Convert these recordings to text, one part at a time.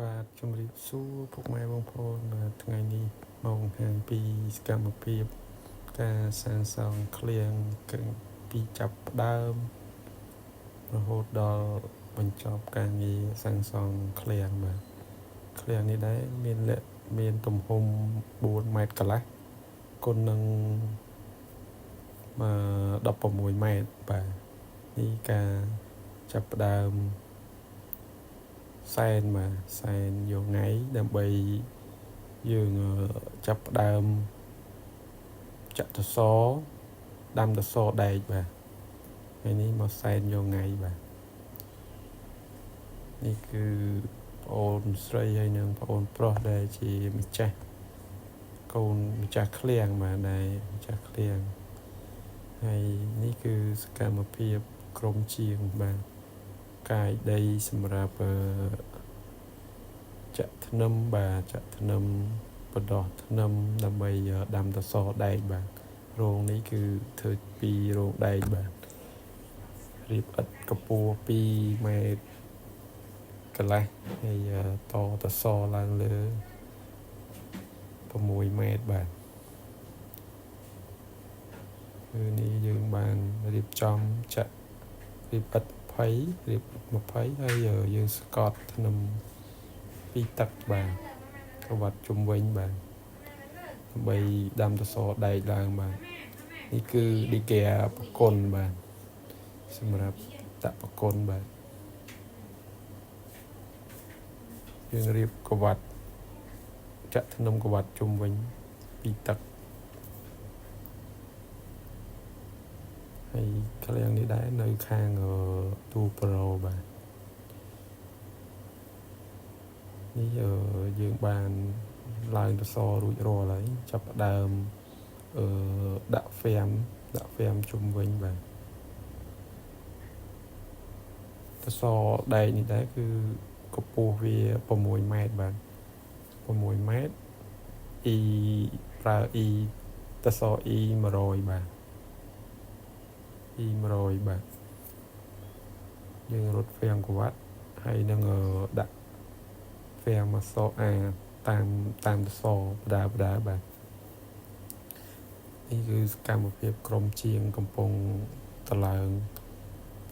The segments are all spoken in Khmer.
បាទជំរាបសួរពុកម៉ែបងប្អូនថ្ងៃនេះមកបង្ហាញពីសកម្មភាពការសាងសង់ឃ្លាំងពីចាប់ផ្ដើមរហូតដល់បញ្ចប់ការងារសាងសង់ឃ្លាំងបាទឃ្លាំងនេះដែរមានទំហំ4ម៉ែត្រកន្លះគុណនឹង16ម៉ែត្របាទនេះការចាប់ផ្ដើមសែនយកថ្ងៃដើម្បីយើងចាប់ផ្ដើមចាក់សសរដាំសសរដែកបាទថ្ងៃនេះមកសែនយកថ្ងៃបាទនេះគឺប្អូនស្រីហើយនិងប្អូនប្រុសដែលជាម្ចាស់កូនម្ចាស់ឃ្លាំងបាទដែលម្ចាស់ឃ្លាំងហើយនេះគឺសកម្មភាពក្រុមជាងបាទកាយដីសម្រាប់ចាក់ធ្នឹមបាទចាក់ធ្នឹមបដោះធ្នឹមដើម្បីដាំសសរដែកបាទរោងនេះគឺធ្វើពីរោងដែកបាទរៀបឥដ្ឋកម្ពស់2ម៉ែត្រកន្លះហើយតសសរឡើងលើ6ម៉ែត្របាទគឺនេះយើងបានរៀបចំចាក់រៀបឥដ្ឋ20ហើយយើងស្កត់ធ្នឹមពីទឹកបាទក្បាត់ជុំវិញបាទដើម្បីដាំសសរដែកឡើងបាទនេះគឺឌីហ្គាបគុណបាទសម្រាប់ដាក់បគុណបាទយើងរៀបក្បាត់ចាក់ធ្នឹមក្បាត់ជុំវិញពីទឹកហើយឃ្លាំងនេះដែរនៅខាងទូប្រូបាទនេះយើងបានឡើងសសររួចរាល់ហើយចាប់ផ្ដើមដាក់ហ្វេមជុំវិញបាទសសរដែកនេះដែរគឺកម្ពស់វា6ម៉ែត្របាទ6ម៉ែត្រប្រើសសរ 100 បាទ100បាទយើងរត់ហ្វេមក្បាត់ហើយនឹងដាក់ហ្វេមអសតាមសសរបដាបាទនេះគឺសកម្មភាពក្រុមជាងកំពុងតឡើង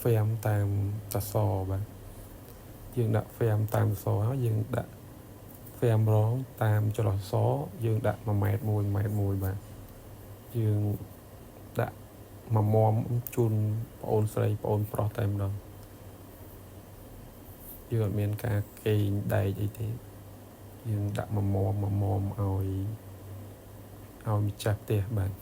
ហ្វេមតាមសសរបាទយើងដាក់ហ្វេមតាមសសរហើយយើងដាក់ហ្វេមរងតាមចន្លោះសសរយើងដាក់1ម៉ែត្របាទយើងដាក់មួយមុំជូនប្អូនស្រីប្អូនប្រុសតែម្ដងយើងអត់មានការកេងដែកអីទេយើងដាក់មួយមុំឲ្យម្ចាស់ផ្ទះបាទ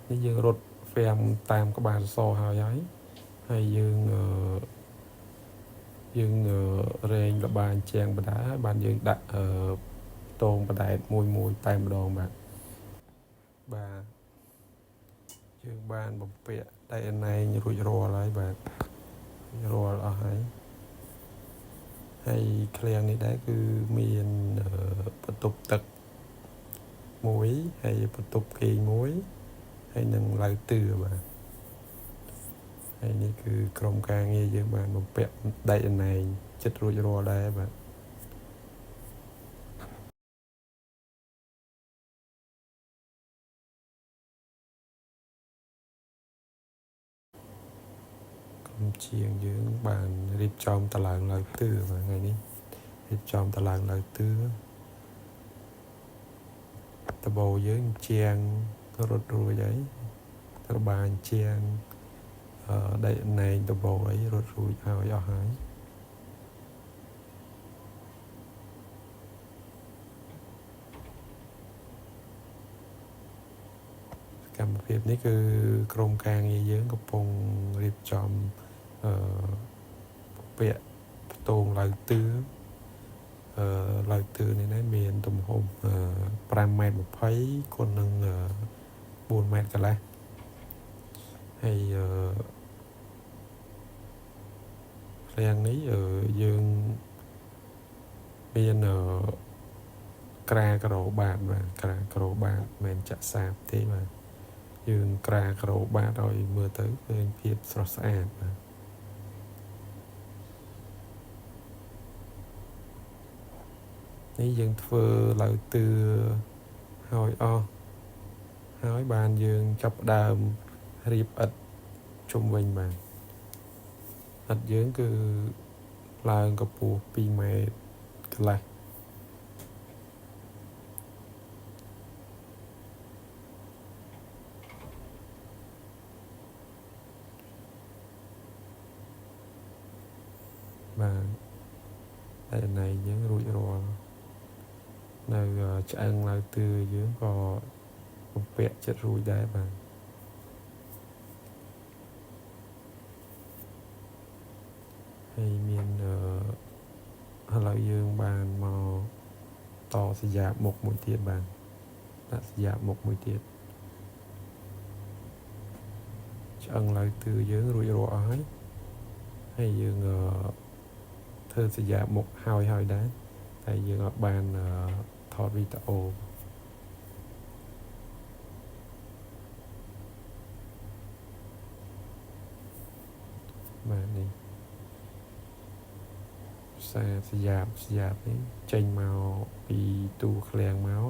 នេះយើងរត់ហ្វេមតាមក្បាលសសរហើយយើងរែងលបាញជាងបដាហើយបានយើងដាក់តងបដែតមួយតែម្ដងបាទយើងបានបំពាក់ដែកអណែងរួចរាល់ហើយបាទរាល់អស់ហើយឃ្លាំងនេះដែរគឺមានបន្ទប់ទឹកមួយហើយបន្ទប់គេងមួយហើយនឹងឡៅទឿបាទហើយនេះគឺក្រុមការងារយើងបានបំពាក់ដែកអណែងចិត្តរួចរាល់ដែរបាទក្រុមជាងយើងបានរៀបចំតឡើងឡៅទឿបាទថ្ងៃនេះរៀបចំតឡើងឡៅទឿដបូយើងជាងរត់រួចហើយត្របាញជាងដែកអណែងដបូអីរត់រួចហើយអស់ហើយកម្មភាពនេះគឺក្រុមការងារយើងកំពុងរៀបចំពាក់ផ្ទងឡៅទឿឡៅទឿនេះមានទំហំ5ម៉ែត្រ20គុណនឹង4ម៉ែត្រកន្លះហើយឃ្លាំងនេះយើងមានក្រាក្រោបាទក្រាក្រោបាទមិនចាក់សាបទេបាទយើងក្រាក្រោបាទឲ្យមើលទៅឃើញភាពស្រស់ស្អាតបាទ នេះយើងធ្វើឡើងទឿហើយអស់ហើយបានយើងចាប់ដើមរៀបឥដ្ឋជុំវិញបាទឥដ្ឋយើងគឺឡើងកម្ពស់2ម៉ែត្រកន្លះបាទតែណៃយើងរួចរាល់នៅឆ្អឹងឡើងទឿយើងក៏បំពាក់ចិត្តរួចដែរបាទហើយមានឥឡូវយើងបានមកតសយ៉ាបមុខមួយទៀតបាទដាក់សយ៉ាបមុខមួយទៀតឆ្អឹងឡើងទឿយើងរួចរាល់អស់ហើយយើងធ្វើសញ្ញាមុខហើយដែរតែយើងអត់បានថតវីដេអូបាទនេះសញ្ញានេះចេញមកពីទូឃ្លាំងមក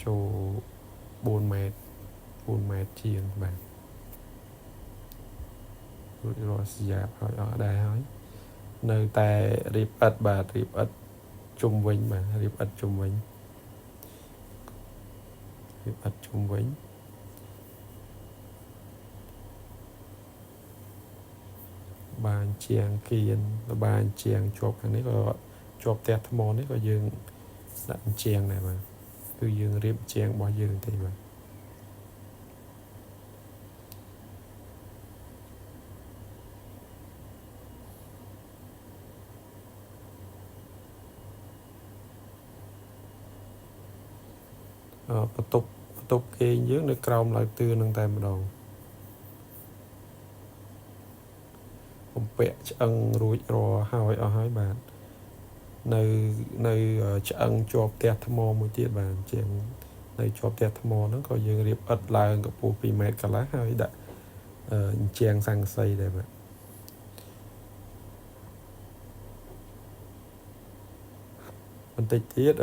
ចូល4ម៉ែត្រជាងបាទរួចរាល់សញ្ញាហើយអស់ដែរហើយនៅតែរៀបឥដ្ឋបាទរៀបឥដ្ឋជុំវិញបាទរៀបឥដ្ឋជុំវិញបានជាងគៀនបានជាងជាប់ខាងនេះក៏ជាប់ផ្ទះថ្មនេះក៏យើងដាក់ជាងដែរបាទគឺយើងរៀបជាងរបស់យើងទេបាទបន្ទប់គេងយើងនៅក្រោមឡើងទឿនឹងតែម្ដងបំពាក់ឆ្អឹងរួចរាល់ហើយអស់ហើយបាទនៅឆ្អឹងជាប់ផ្ទះថ្មមួយទៀតបាទជាងនៅជាប់ផ្ទះថ្មហ្នឹងក៏យើងរៀបឥដ្ឋឡើងកម្ពស់2ម៉ែត្រកន្លះហើយដាក់ជាងស័ង្កសីដែរបាទបន្តិចទៀត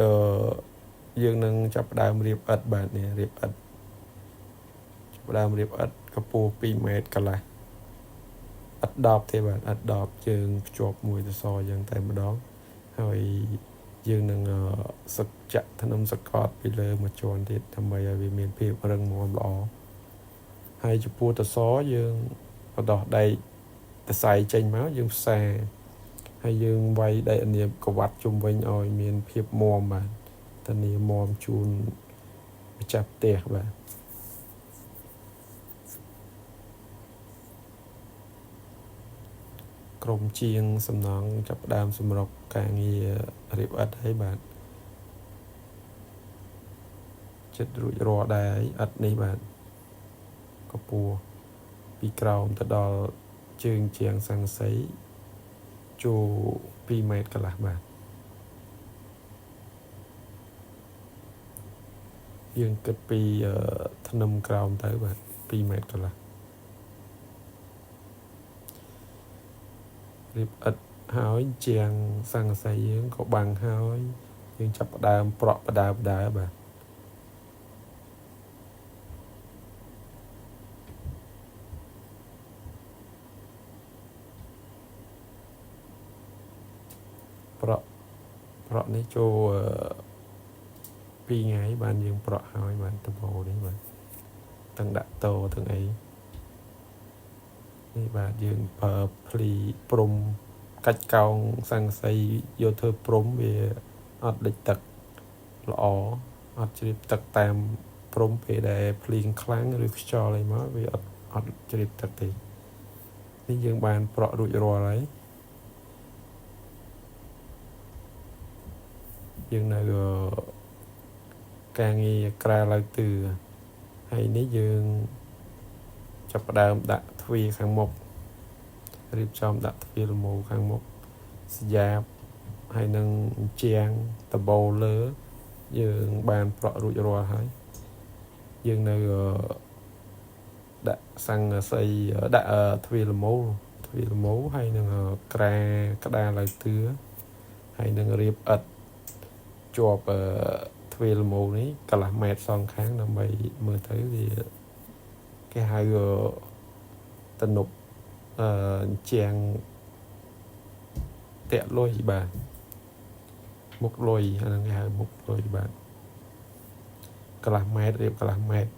យើងនឹងចាប់ផ្ដើមរៀបឥដ្ឋបាទនេះរៀបឥដ្ឋចាប់ផ្ដើមរៀបឥដ្ឋកម្ពស់2ម៉ែត្រកន្លះឥដ្ឋ10ទេបាទឥដ្ឋ10ជើងភ្ជាប់មួយទៅសយ៉ាងតែម្ដងហើយយើងនឹងសឹកចាក់ធ្នឹមសកត់ពីលើមួយជាន់ទៀតដើម្បីឲ្យវាមានភាពរឹងមាំល្អហើយចំពោះតសយើងបដោះដែកតសៃចេញមកយើងផ្សាហើយយើងវាយដែកអនាបកវ៉ាត់ជុំវិញឲ្យមានភាពមាំបាទធានាមាំជូនម្ចាស់ផ្ទះបាទក្រុមជាងសំណង់ចាប់ផ្ដើមសម្រុកការងាររៀបឥដ្ឋហើយបាទចិត្តរួចរាល់ដែរឥដ្ឋនេះបាទកម្ពស់ពីក្រោមទៅដល់ជើងជាងស័ង្កសីចូល2ម៉ែត្រកន្លះបាទយើងគិតពីធ្នឹមក្រោមទៅបាទ2ម៉ែត្រកន្លះរៀបឥដ្ឋហើយជាងស័ង្កសីយើងក៏បាំងហើយយើងចាប់ផ្ដើមប្រក់បដើបាទប្រក់នេះចូល2ថ្ងៃបានយើងប្រក់ហើយបានដំបូលនេះបាទទាំងដាក់តោទាំងអីនេះបាទយើងប្រើភ្លីព្រំកាច់កោងស័ង្កសីយកធ្វើព្រំវាអត់លិចទឹកល្អអត់ជ្រាបទឹកតាមព្រំពេលដែលភ្លៀងខ្លាំងឬខ្យល់អីមកវាអត់ជ្រាបទឹកទេនេះយើងបានប្រក់រួចរាល់ហើយយើងនៅការងារក្រៅឡើងទឿហើយនេះយើងចាប់ផ្ដើមដាក់ទ្វារខាងមុខរៀបចំដាក់ទ្វារលម៉ូខាងមុខសយ៉ាបហើយនឹងជាងដបូលលើយើងបានប្រក់រួចរាល់ហើយយើងនៅដាក់ស័ង្កសីដាក់ទ្វារលម៉ូហើយនឹងក្រាក្តារឡើងទឿហើយនឹងរៀបឥដ្ឋ ជាប់ទ្វេលម៉ូនេះកន្លះម៉ែត្រសងខាងដើម្បីមើលទៅវាគេហៅទំនប់ជាងតាក់លុយបាទមុខលុយអាហ្នឹងគេហៅមុខលុយបាទកន្លះម៉ែត្ររៀបកន្លះម៉ែត្រ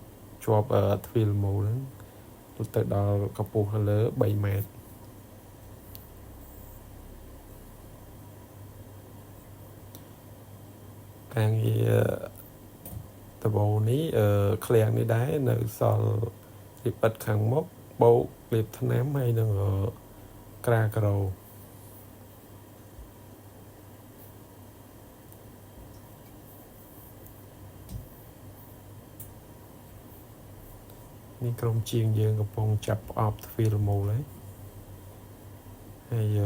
ជាប់ទ្វេលម៉ូហ្នឹងទៅដល់កម្ពស់លើ3ម៉ែត្រការងារតបោនេះឃ្លាំងនេះដែរនៅសល់រៀបបិទខាងមុខបោកលាបថ្នាំហើយនឹងក្រាក្រោនេះក្រុមជាងយើងកំពុងចាប់ផ្អប់ទ្វេលម៉ូហើយ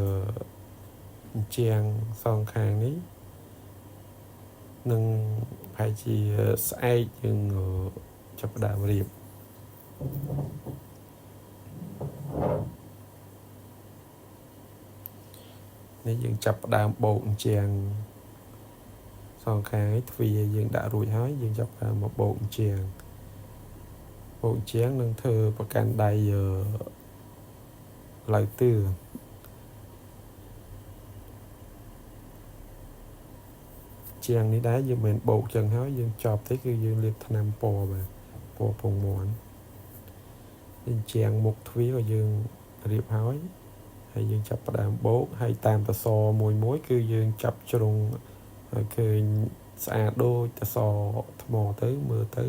ជាងសងខាងនេះនឹងប្រហែលជាស្អែកយើងចាប់ផ្ដើមរៀបនេះយើងចាប់ផ្ដើមបោកជាងសងខាងấyទ្វារយើងដាក់រួចហើយយើងចាប់ផ្ដើមមកបោកជាងនឹងធ្វើប្រកាន់ដៃឡៅទឿជាងនេះដែរយើងមិនបោកចឹងហើយយើងចប់ទេគឺយើងលាបថ្នាំពណ៌បាទពណ៌ពងមាន់ជាងមុខទ្វារក៏យើងរៀបហើយយើងចាប់ផ្ដើមបោកហើយតាមតសមួយគឺយើងចាប់ជ្រុងឲ្យឃើញស្អាតដូចតសថ្មទៅមើលទៅ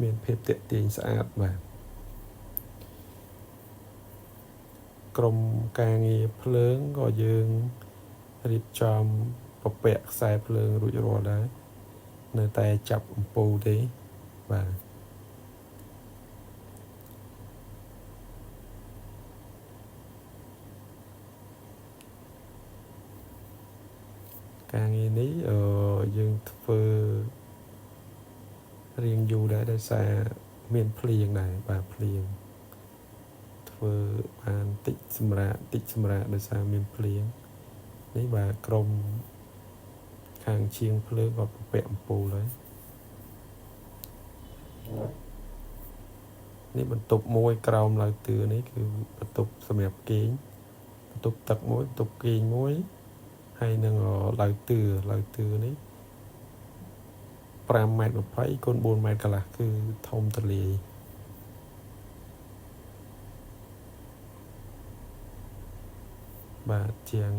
មានភាពទាក់ទាញស្អាតបាទក្រុមការងារភ្លើងក៏យើងរៀបចំពពាក់ខ្សែភ្លើងរួចរាល់ដែរនៅតែចាប់អំពូលទេបាទការងារនេះយើងធ្វើរៀងយូរដែរដោយសារមានភ្លៀងដែរបាទភ្លៀងធ្វើបានតិចសម្រាប់ដោយសារមានភ្លៀងនេះបាទក្រុមខាងជាងភ្លើងក៏ពពាក់អំពូលហើយនេះបន្ទប់មួយក្រោមឡៅទឿនេះគឺបន្ទប់សម្រាប់គេងបន្ទប់ទឹកមួយបន្ទប់គេងមួយហើយនឹងឡៅទឿនេះ5.20 ម៉ែត្រគុណ4 ម៉ែត្រកន្លះគឺធំទូលាយបាទជាង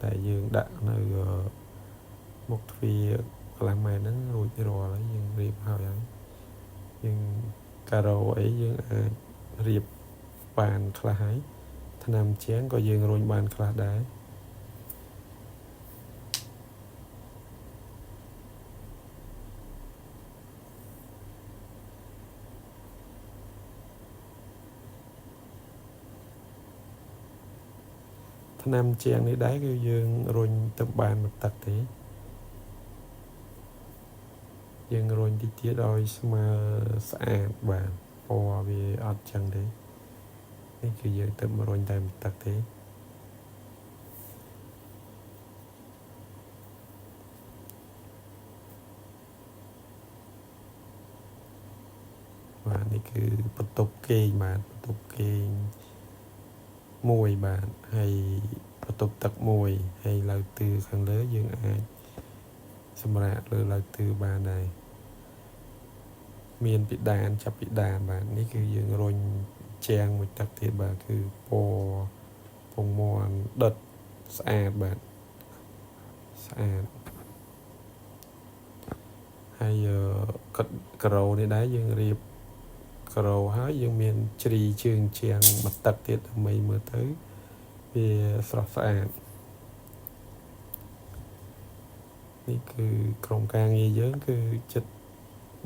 តែយើងដាក់នៅមុខទ្វារកន្លះម៉ែត្រហ្នឹងរួចរាល់ហើយយើងរៀបហើយយើងការ៉ូអីយើងអាចរៀបបានខ្លះហើយថ្នាំជាងក៏យើងរុញបានខ្លះដែរថ្នាំជាងនេះដែរគឺយើងរុញទៅបានមកទឹកទេយើងរុញតិចទៀតឲ្យស្មើស្អាតបាទពណ៌វាអត់ចឹងទេនេះគឺយើងទៅរុញតែមកទឹកទេបាទនេះគឺបន្ទប់គេងបាទបន្ទប់គេងមួយបាទហើយបន្ទប់ទឹកមួយហើយឡៅទឿខាងលើយើងអាចសម្រាប់លើឡៅទឿបានដែរមានពិដានចាប់ពិដានបាទនេះគឺយើងរុញជាងមួយទឹកទៀតបាទគឺពណ៌ពងមាន់ដិតស្អាតបាទស្អាតហើយការ៉ូនេះដែរយើងរៀបការ៉ូហើយយើងមានជ្រីជើងជាងមួយទឹកទៀតដើម្បីមើលទៅវាស្រស់ស្អាតនេះគឺក្រុមការងារយើងគឺចិត្ត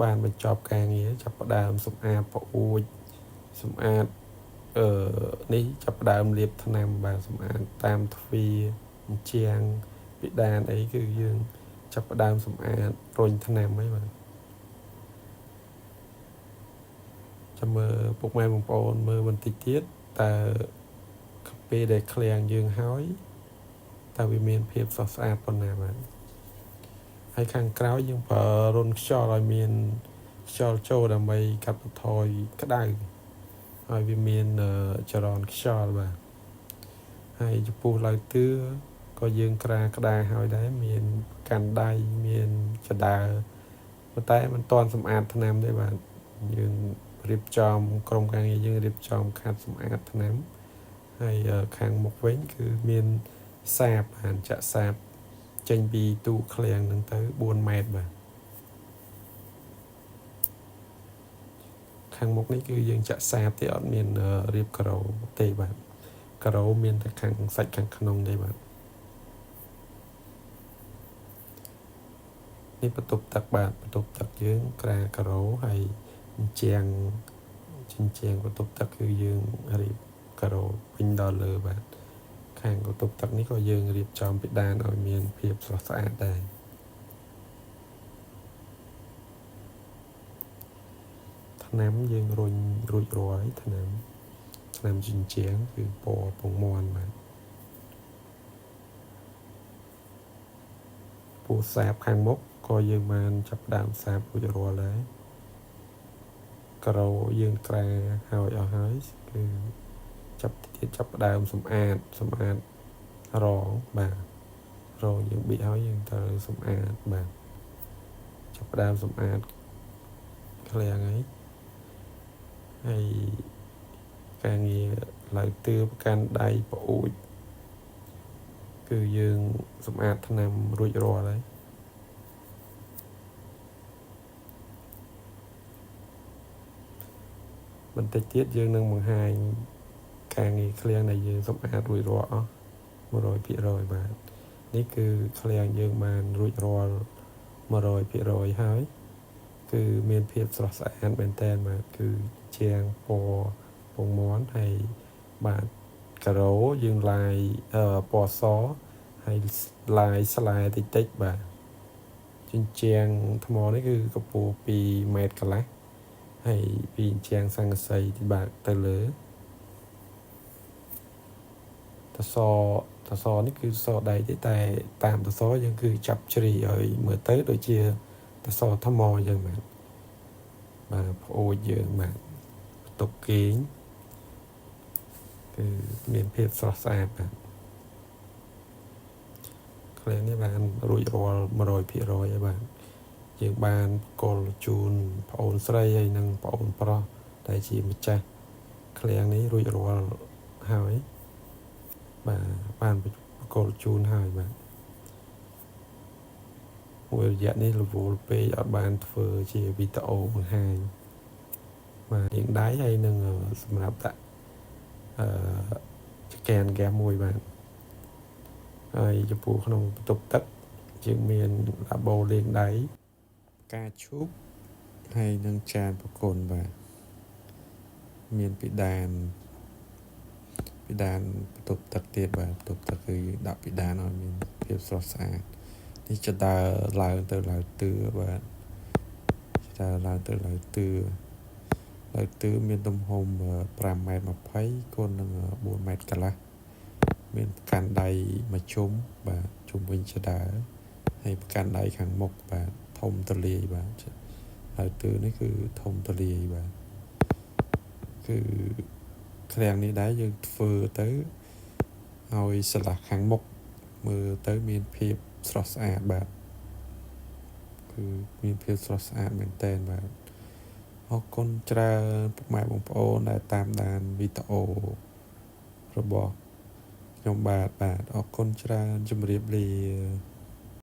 បានបញ្ចប់ការងារចាប់ផ្ដើមសម្អាតប្រអួចសម្អាតនេះចាប់ផ្ដើមលាបថ្នាំបាទសម្អាតតាមទ្វារជាងពិដានអីគឺយើងចាប់ផ្ដើមសម្អាតរុញថ្នាំអីបាទចាំមើលពុកម៉ែបងប្អូនមើលបន្តិចទៀតតើពេលដែលឃ្លាំងយើងហើយតើវាមានភាពស្រស់ស្អាតប៉ុណ្ណាបាទហ ហើយខាងក្រោយយើងប្រើរុនខ្យល់ឲ្យមានខ្យល់ចូលដើម្បីកាត់បន្ថយក្តៅហើយវាមានចរន្តខ្យល់បាទហើយចំពោះឡើយទឿក៏យើងក្រាក្តារឲ្យដែរមានកាន់ដៃមានចដើប៉ុន្តែមិនទាន់សម្អាតថ្នាំទេបាទយើងរៀបចំក្រុមការងារយើងរៀបចំខាត់សម្អាតថ្នាំហើយខាងមុខវិញគឺមានសាបបានចាក់សាបចេញពីទូឃ្លាំងហ្នឹងទៅ4ម៉ែត្របាទខាងមុខនេះគឺយើងចាក់សាបទេអត់មានរៀបការ៉ូទេបាទការ៉ូមានតែខាងសាច់ខាងក្នុងទេបាទនេះបន្ទប់ទឹកបាទបន្ទប់ទឹកយើងក្រាការ៉ូហើយជញ្ជាំងបន្ទប់ទឹកគឺយើងរៀបការ៉ូពេញដល់លើបាទខាងបន្ទប់ទឹកនេះក៏យើងរៀបចំពិដានឲ្យមានភាពស្រស់ស្អាតដែរថ្នាំយើងរុញរួចរាល់ថ្នាំជញ្ជាំងគឺពណ៌ពងមាន់បាទពូសាបខាងមុខក៏យើងបានចាប់ដើមសាបរួចរាល់ដែរការ៉ូយើងក្រាហើយអស់ហើយគឺចាប់ដើមសម្អាតរងបាទរងយើងប៊ីហើយយើងត្រូវសម្អាតបាទចាប់ដើមសម្អាតឃ្លាំងហើយការងារឡើយទឿប្រកាន់ដៃប្អួចគឺយើងសម្អាតថ្នាំរួចរាល់ហើយបន្តិចទៀតយើងនឹងបង្ហាញការងារឃ្លាំងដែលយើងសម្អាតរួចរាល់អស់ 100% បាទនេះគឺឃ្លាំងយើងបានរួចរាល់ 100% ហើយគឺមានភាពស្រស់ស្អាតមែនតើបាទគឺជាងពណ៌ពងមាន់ហើយបាទការ៉ូយើងឡាយពណ៌សហើយឡាយស្លែតិចបាទជញ្ជាំងថ្មនេះគឺកម្ពស់2ម៉ែត្រកន្លះហើយពីជញ្ជាំងស័ង្កសីបាទទៅលើតសនេះគឺសដៃទេតែតាមតសយើងគឺចាប់ជ្រីឲ្យមើលទៅដូចជាតសថ្មអញ្ចឹងបាទប្អូចយើងបាទបន្ទប់គេងគឺមានភាពស្រស់ស្អាតបាទឃ្លាំងនេះបានរួចរាល់ 100% ហើយបាទយើងបានបកលជូនប្អូនស្រីហើយនិងប្អូនប្រុសដែលជាម្ចាស់ឃ្លាំងនេះរួចរាល់ហើយបាទបានបកលជូនហើយបាទមួយរយៈនេះរវល់ពេកអត់បានធ្វើជាវីដេអូបង្ហាញបាទយើងដៃហើយនឹងសម្រាប់ដាក់ចកែនហ្គេមមួយបាទហើយចំពោះក្នុងបន្ទប់ទឹកយើងមានឡាបូលាងដៃការឈូកហើយនឹងចានប្រគុណបាទមានពិដានបន្ទប់ទឹកទៀតបាទបន្ទប់ទឹកគឺដាក់ពិដានឲ្យមានភាពស្រស់ស្អាតនេះចដើរឡើងទៅឡើយទឿបាទចដើរឡើងទៅឡើយទឿមានទំហំ5.20 ម៉ែត្រគុណនឹង4ម៉ែត្រកន្លះមានប្រកាន់ដៃមួយជុំបាទជុំវិញចដើរហើយប្រកាន់ដៃខាងមុខបាទធំទលាយបាទហើយទឿនេះគឺធំទលាយបាទគឺឃ្លាំងនេះដែរយើងធ្វើទៅឲ្យស្លាកខាងមុខមើលទៅមានភាពស្រស់ស្អាតបាទគឺមានភាពស្រស់ស្អាតមែនតើបាទអរគុណច្រើនពុកម៉ែបងប្អូនដែលតាមដានវីដេអូរបស់ខ្ញុំបាទអរគុណច្រើនជម្រាបលា